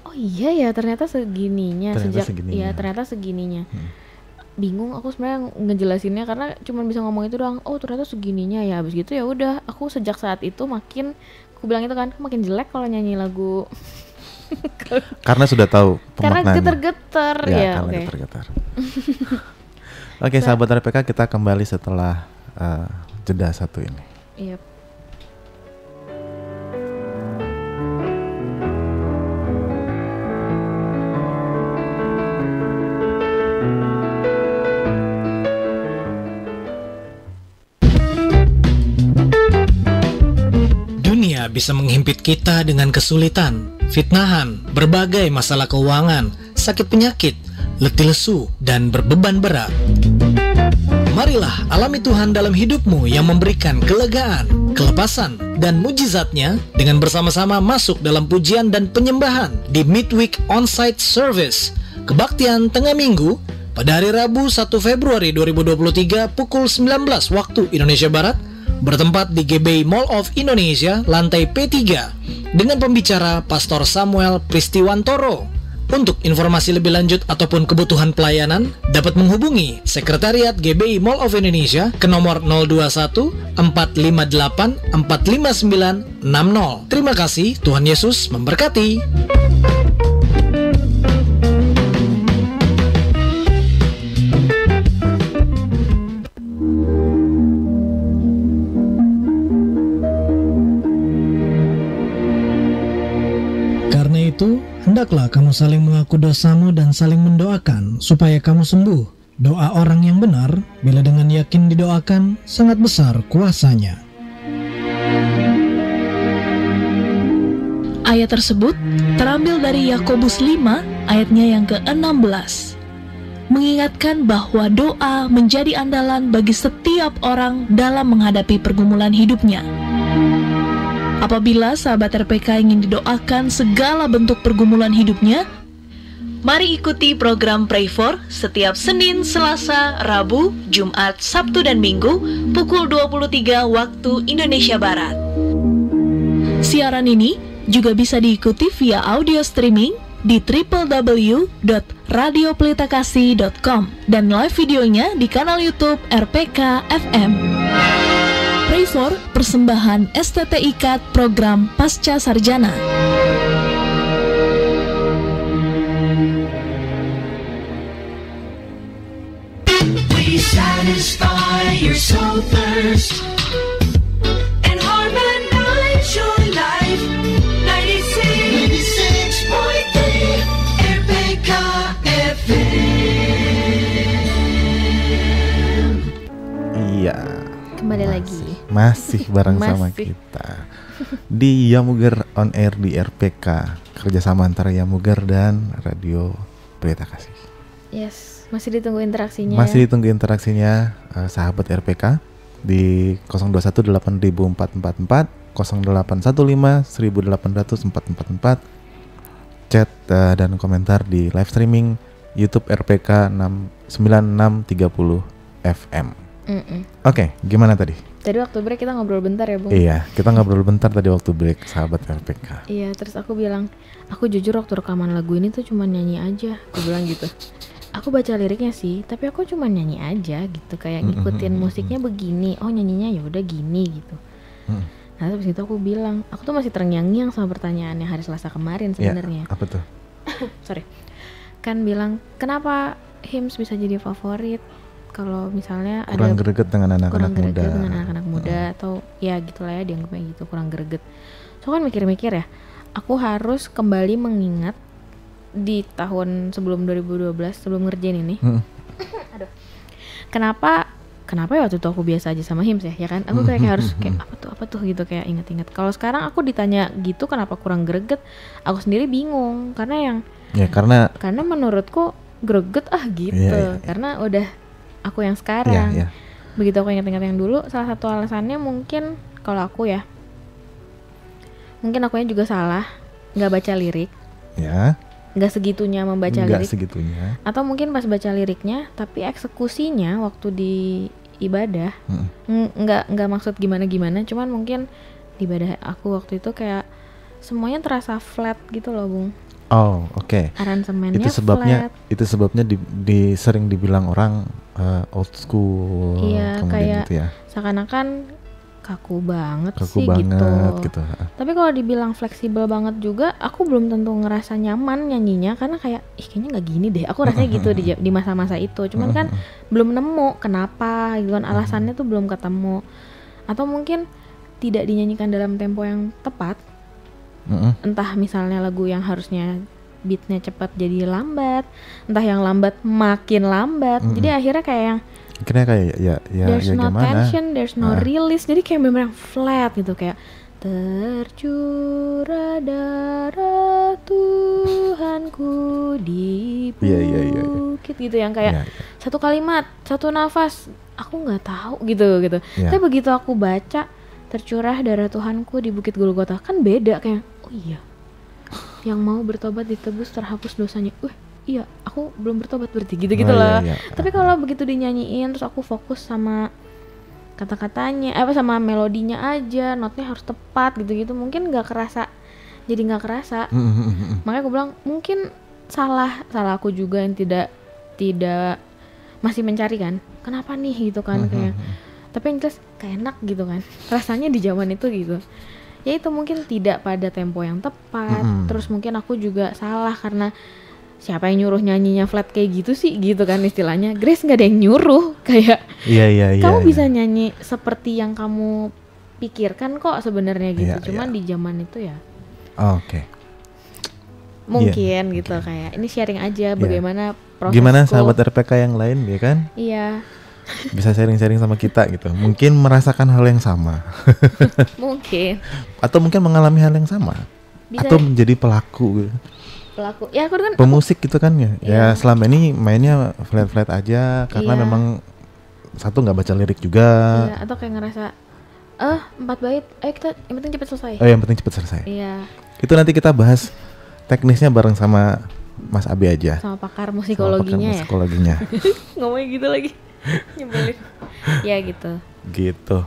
Oh iya ya ternyata segininya, ternyata segininya. Bingung aku sebenarnya ngejelasinnya karena cuma bisa ngomong itu doang. Oh ternyata segininya ya. Habis gitu ya udah, aku sejak saat itu makin, aku bilang itu kan, makin jelek kalau nyanyi lagu. Karena sudah tahu pemaknaannya. Karena getar-getar ya. Karena getar-getar. Oke, sahabat RPK, kita kembali setelah jeda satu ini. Iya. Dunia bisa menghimpit kita dengan kesulitan, fitnahan, berbagai masalah keuangan, sakit penyakit, letih lesu, dan berbeban berat. Marilah alami Tuhan dalam hidupmu yang memberikan kelegaan, kelepasan, dan mujizatnya dengan bersama-sama masuk dalam pujian dan penyembahan di Midweek Onsite Service, kebaktian tengah minggu pada hari Rabu 1 Februari 2023 pukul 19 waktu Indonesia Barat, bertempat di GBI Mall of Indonesia lantai P3 dengan pembicara Pastor Samuel Pristiwantoro. Untuk informasi lebih lanjut ataupun kebutuhan pelayanan, dapat menghubungi Sekretariat GBI Mall of Indonesia ke nomor 021 458 459 60. Terima kasih, Tuhan Yesus memberkati. Karena itu, hendaklah kamu saling mengaku dosamu dan saling mendoakan supaya kamu sembuh. Doa orang yang benar, bila dengan yakin didoakan, sangat besar kuasanya. Ayat tersebut terambil dari Yakobus 5 ayatnya yang ke-16. Mengingatkan bahwa doa menjadi andalan bagi setiap orang dalam menghadapi pergumulan hidupnya. Apabila sahabat RPK ingin didoakan segala bentuk pergumulan hidupnya, mari ikuti program Pray For setiap Senin, Selasa, Rabu, Jumat, Sabtu, dan Minggu pukul 23 waktu Indonesia Barat. Siaran ini juga bisa diikuti via audio streaming di www.radiopelitakasih.com dan live videonya di kanal YouTube RPK FM. Pray For, persembahan STT IKAT program Pasca Sarjana. We satisfy your soul thirst and harmonize your life. 96.3 RPK FM. Iya. Kembali lagi. Masih bareng sama kita di Yamuger On Air di RPK, kerjasama antara Yamuger dan Radio Pelita Kasih. Yes, masih ditunggu interaksinya. Masih ditunggu interaksinya, sahabat RPK di 0218.444, 0815.18444, chat dan komentar di live streaming YouTube RPK 9630 FM. Oke, gimana tadi? Tadi waktu break kita ngobrol bentar ya, Bung. Iya, kita ngobrol bentar tadi waktu break, sahabat RPK. Iya, terus aku bilang, aku jujur waktu rekaman lagu ini tuh cuma nyanyi aja. Aku bilang gitu. Aku baca liriknya sih, tapi aku cuma nyanyi aja gitu, kayak ngikutin musiknya begini. Oh, nyanyinya ya udah gini gitu. Nah, terus itu aku bilang, aku tuh masih terngiang-ngiang sama pertanyaannya hari Selasa kemarin sebenarnya. Ya, apa tuh? Sorry. Kan bilang, kenapa hymns bisa jadi favorit? Kalau misalnya kurang greget dengan anak-anak muda, dengan anak-anak muda atau ya gitulah ya, dianggapnya gitu, kurang greget. So kan mikir-mikir ya, aku harus kembali mengingat di tahun sebelum 2012, sebelum ngerjain ini. Aduh. Kenapa ya waktu itu aku biasa aja sama hymns ya kan? Aku kayak harus kayak apa tuh gitu, kayak inget-inget. Kalau sekarang aku ditanya gitu kenapa kurang greget, aku sendiri bingung karena yang karena menurutku greget gitu. Karena udah aku yang sekarang. Begitu aku ingat-ingat yang dulu, salah satu alasannya mungkin kalau aku ya, mungkin akunya juga salah, nggak baca lirik. Nggak segitunya membaca lirik. Segitunya. Atau mungkin pas baca liriknya, tapi eksekusinya waktu di ibadah nggak maksud gimana-gimana, cuman mungkin di ibadah aku waktu itu kayak semuanya terasa flat gitu loh, Bung. Oh, oke. Aransemennya flat. Itu sebabnya sering dibilang orang old school. Iya, kayak gitu ya. Seakan-akan kaku banget gitu. Tapi kalau dibilang fleksibel banget juga, aku belum tentu ngerasa nyaman nyanyinya karena kayak kayaknya nggak gini deh. Aku rasanya gitu di masa-masa itu. Cuman kan belum nemu kenapa gitu kan, alasannya tuh belum ketemu. Atau mungkin tidak dinyanyikan dalam tempo yang tepat. Entah misalnya lagu yang harusnya beatnya cepat jadi lambat, entah yang lambat makin lambat. Jadi akhirnya kayak yang there's no tension, there's no release. Jadi kayak bener-bener flat gitu, kayak tercurah darah Tuhanku di bukit gitu, yang kayak satu kalimat, satu nafas, aku nggak tahu gitu. Tapi begitu aku baca tercurah darah Tuhanku di bukit Golgota, kan beda, kayak oh iya, yang mau bertobat ditebus, terhapus dosanya. Iya, aku belum bertobat berarti gitu-gitu loh. Tapi kalau begitu dinyanyiin terus aku fokus sama kata-katanya, sama melodinya aja, notnya harus tepat gitu-gitu, mungkin nggak kerasa. Makanya aku bilang mungkin salah aku juga yang tidak masih mencari kan, kenapa nih gitu kan, kayak tapi yang jelas kayak enak gitu kan rasanya di zaman itu gitu. Ya itu mungkin tidak pada tempo yang tepat. Terus mungkin aku juga salah karena siapa yang nyuruh nyanyinya flat kayak gitu sih gitu kan istilahnya. Grace nggak ada yang nyuruh, kayak kamu bisa nyanyi seperti yang kamu pikirkan kok sebenarnya gitu. Cuman di zaman itu ya mungkin gitu kayak ini sharing aja bagaimana prosesku. Gimana sahabat RPK yang lain ya kan? Iya. Bisa sharing-sharing sama kita gitu. Mungkin merasakan hal yang sama. Mungkin. Atau mungkin mengalami hal yang sama. Bisa. Atau menjadi pelaku. Pelaku. Ya aku kan pemusik gitu kan ya. Ya selama ini mainnya flat-flat aja karena memang satu nggak baca lirik juga. Iya, atau kayak ngerasa 4 bait, kita yang penting cepat selesai. Yang penting cepat selesai. Iya. Itu nanti kita bahas teknisnya bareng sama Mas Abi aja. Sama pakar musikologinya ya. Ngomongnya gitu lagi. Nyebelin. Ya gitu. Gitu.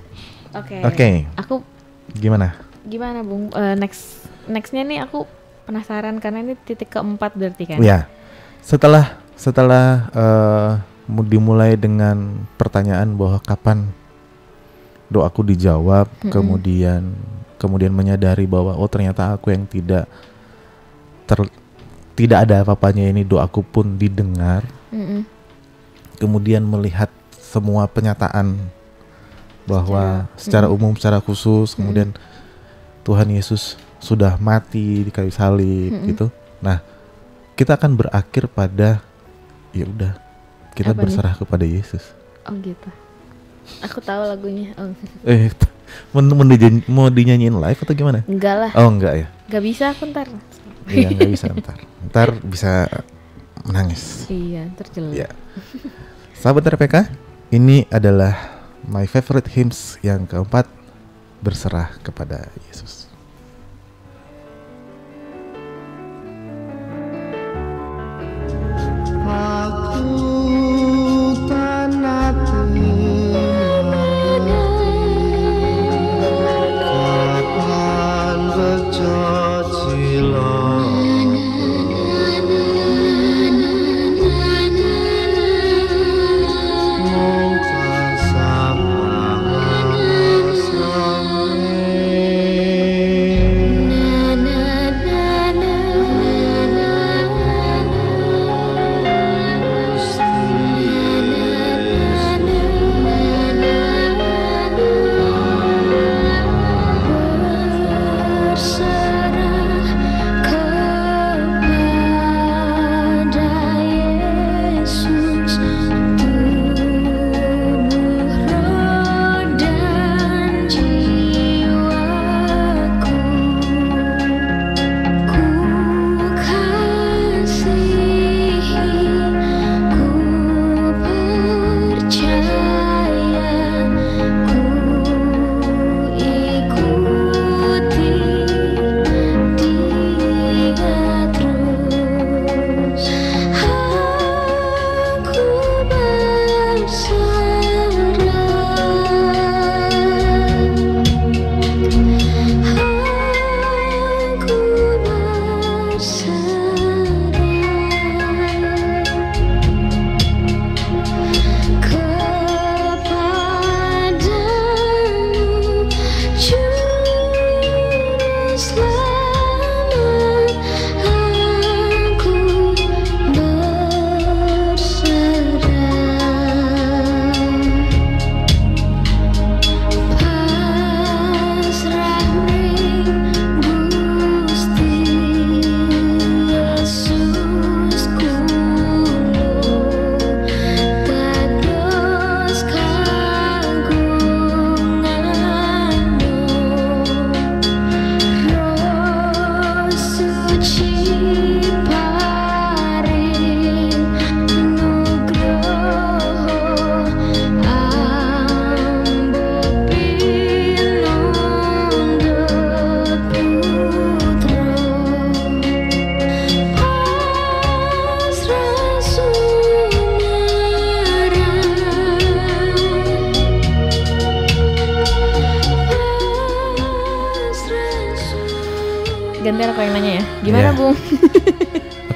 Oke. Aku gimana Bung? Nextnya nih aku penasaran karena ini titik keempat berarti kan? Ya. Setelah dimulai dengan pertanyaan bahwa kapan doaku dijawab, kemudian menyadari bahwa ternyata aku yang tidak ada apa-apanya, ini doaku pun didengar. Kemudian melihat semua penyataan bahwa secara umum, secara khusus, kemudian Tuhan Yesus sudah mati di kayu salib gitu. Nah, kita akan berakhir pada ya udah kita berserah kepada Yesus. Oh gitu. Aku tahu lagunya. Mau dinyanyiin live atau gimana? Enggak lah. Oh enggak ya? Enggak bisa aku ntar. Iya enggak bisa ntar bisa menangis. Iya, terjelek. Ya. Sahabat RPK, ini adalah my favorite hymns yang keempat, berserah kepada Yesus.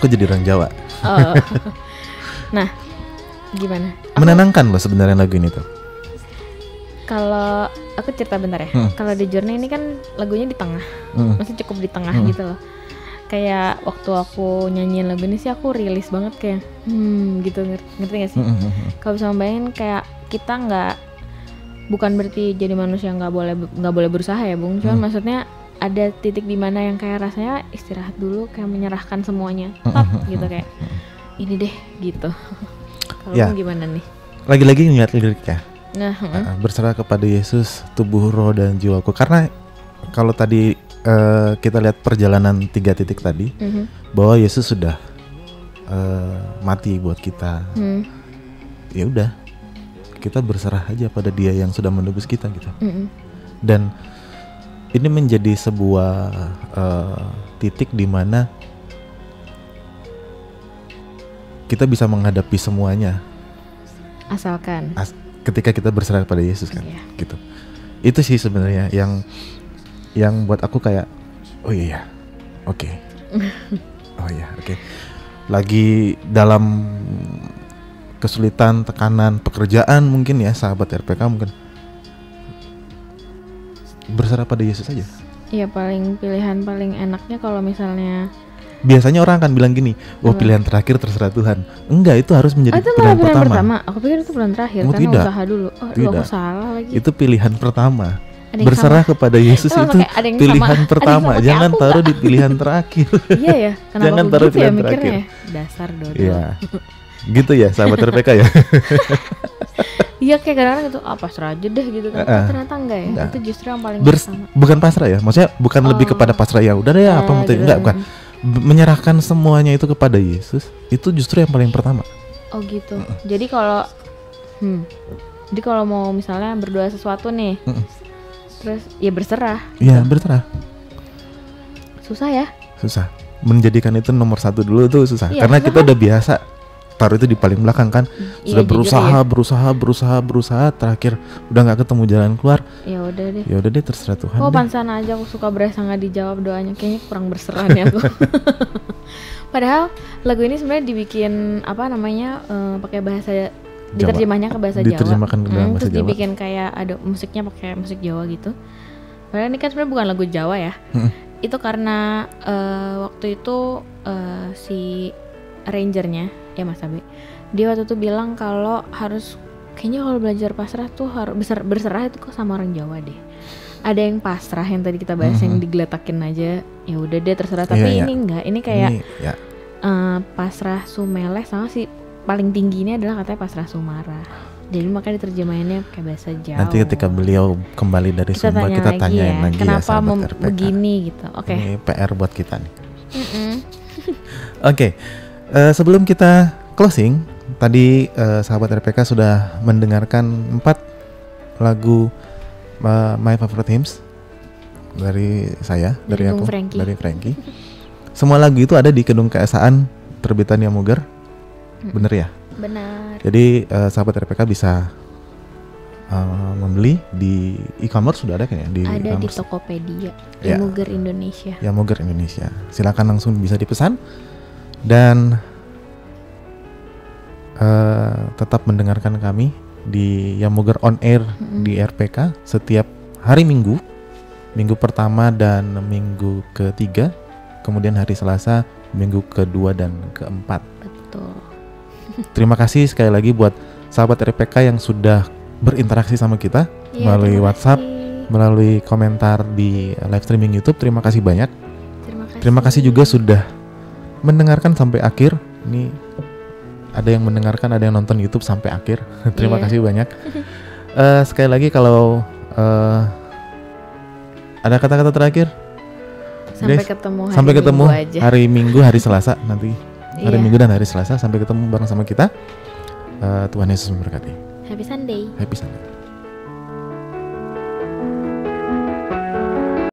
aku jadi orang Jawa. Oh. Nah, gimana? Menenangkan loh sebenarnya lagu ini tuh. Kalau aku cerita bentar ya. Kalau di Journey ini kan lagunya di tengah, masih cukup di tengah gitu loh. Kayak waktu aku nyanyiin lagu ini sih aku rilis banget kayak gitu, ngerti gak sih? Kalau bisa bayangin kayak kita bukan berarti jadi manusia nggak boleh berusaha ya Bung, cuman maksudnya ada titik di mana yang kayak rasanya istirahat dulu, kayak menyerahkan semuanya, gitu kayak ini deh gitu. Kalau Ya. gimana nih? Lagi-lagi ngeliat liriknya. Nah, Berserah kepada Yesus tubuh, roh, dan jiwaku. Karena kalau tadi kita lihat perjalanan 3 titik tadi, bahwa Yesus sudah mati buat kita. Ya udah, kita berserah aja pada Dia yang sudah menebus kita gitu. Dan ini menjadi sebuah titik di mana kita bisa menghadapi semuanya. Asalkan Ketika kita berserah pada Yesus kan, gitu. Itu sih sebenarnya yang buat aku kayak, oh iya, oke. Oh iya, oke. Lagi dalam kesulitan, tekanan, pekerjaan mungkin ya, sahabat RPK mungkin berserah pada Yesus aja. Iya, pilihan paling enaknya kalau misalnya Biasanya orang akan bilang gini, wah pilihan terakhir terserah Tuhan. Enggak, itu harus menjadi itu pilihan pilihan pertama. Aku pikir itu pilihan terakhir, karena tidak. usaha dulu. Oh, Tidak. aku salah lagi. Itu pilihan pertama. Ada yang Berserah sama. kepada Yesus Itu itu kayak ada yang pilihan sama- ada yang pertama. sama kayak Jangan aku taruh nggak? di pilihan terakhir. Iya ya, kenapa Jangan aku taruh gitu ya pilihan mikirnya terakhir. ya? Dasar dodo. Iya. Gitu ya sahabat RPK ya. Iya, kayak kadang-kadang gitu, pasrah aja deh gitu kan. Oh, ternyata enggak ya. Enggak. Itu justru yang paling pertama. Bukan pasrah ya. Maksudnya bukan lebih kepada pasrah ya. Udah deh apa mau gitu enggak, kan. bukan. Menyerahkan semuanya itu kepada Yesus, itu justru yang paling pertama. Oh gitu. Jadi kalau mau misalnya berdoa sesuatu nih, terus ya berserah. Iya, berserah. Susah ya? Susah. Menjadikan itu nomor 1 dulu tuh susah. Iya, Karena susah kita udah biasa taruh itu di paling belakang kan. Iya, Sudah jujur berusaha, terakhir udah nggak ketemu jalan keluar. Ya udah deh. Ya udah deh, terserah Tuhan. Oh, deh. pantesan aja aku suka berasa nggak dijawab doanya. Kayaknya kurang berserah nih aku. Padahal lagu ini sebenarnya dibikin pakai bahasa diterjemahnya ke bahasa Jawa. Diterjemahkan ke dalam bahasa Terus Jawa. dibikin kayak ada musiknya pakai musik Jawa gitu. Padahal ini kan sebenarnya bukan lagu Jawa ya. Itu karena waktu itu si arrangernya ya Mas Abe, dia waktu itu bilang kalau kayaknya kalau belajar pasrah tuh harus berserah itu kok sama orang Jawa deh. Ada yang pasrah yang tadi kita bahas yang digeletakin aja, ya udah deh terserah. Tapi Iya, ini enggak, ini kayak ya. pasrah sumeleh sama si paling tinggi ini adalah katanya pasrah sumara. Jadi makanya diterjemahinnya kayak bahasa Jawa. Nanti ketika beliau kembali dari Sumba kita tanyain lagi ya kenapa sahabat RPK. begini gitu. Oke. Ini PR buat kita nih. Oke. Sebelum kita closing, tadi sahabat RPK sudah mendengarkan 4 lagu My Favorite Hymns dari saya, dari aku, dari Frankie. Semua lagu itu ada di Kedung Keesaan terbitan Yamuger. Bener ya? Benar. Jadi sahabat RPK bisa membeli di e-commerce, sudah ada kayaknya di ada di e-commerce. Tokopedia Ya. Yamuger Indonesia. Yamuger Indonesia. Silakan langsung bisa dipesan dan tetap mendengarkan kami di Yamuger On Air di RPK setiap hari Minggu pertama dan minggu ketiga, kemudian hari Selasa, minggu kedua dan keempat. Betul. Terima kasih sekali lagi buat sahabat RPK yang sudah berinteraksi sama kita melalui WhatsApp, melalui komentar di live streaming YouTube. Terima kasih banyak. Terima kasih juga sudah mendengarkan sampai akhir. Ini ada yang mendengarkan, ada yang nonton YouTube sampai akhir. Terima kasih banyak. Sekali lagi kalau ada kata-kata terakhir. Sampai Guys, ketemu hari sampai ketemu Minggu aja. hari Minggu, hari Selasa nanti. Hari Iya. Minggu dan hari Selasa sampai ketemu bareng sama kita. Tuhan Yesus memberkati. Happy Sunday. Happy Sunday.